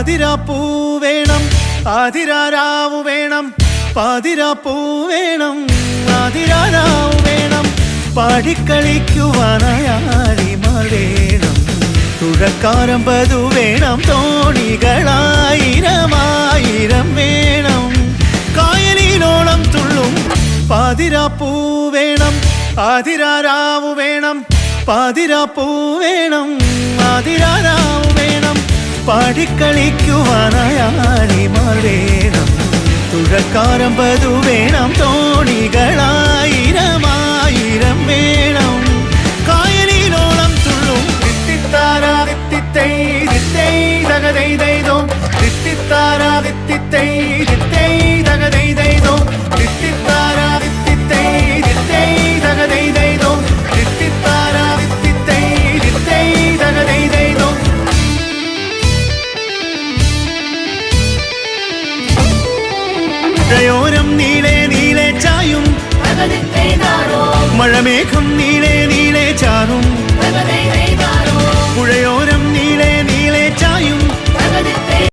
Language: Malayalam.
പാതിരാപ്പൂ വേണം ആതിരാരാവു വേണം പാതിരാപ്പൂ വേണം ആതിരാരാവു വേണം പാടിക്കളിക്കുവാനായാലിമാർ വേണം തുഴക്കാരമ്പതു വേണം തോണികളായിരമായിരം വേണം കായലിനോളം തുള്ളും പാതിരാപ്പൂ വേണം ആതിരാരാവു വേണം പാതിരാപ്പൂ വേണം ആതിരാരാവു വേണം പാടിക്കളിക്കുവാനായാലിമാർ വേണം തുഴക്കാരമ്പതു വേണം തോണികളായിരമായിരം വേണം കായലിനോളം തുള്ളും തിത്തിത്താരാ തിത്തിത്തൈ തിത്തൈ തകതൈതൈതോ തിത്തിത്താരാ തിത്തിത്തൈ തിത്തൈ തകതൈതൈതോ തിത്തിത്താരാ തിത്തിത്തൈ തിത്തൈ തകതൈതൈതോ തിത്തിത്താരാ തിത്തിത്തൈ തിത്തൈ തകതൈതൈതോ യോരം നീളെ നീളെ ചായും മഴമേഘം നീളെ നീളെ ചാറും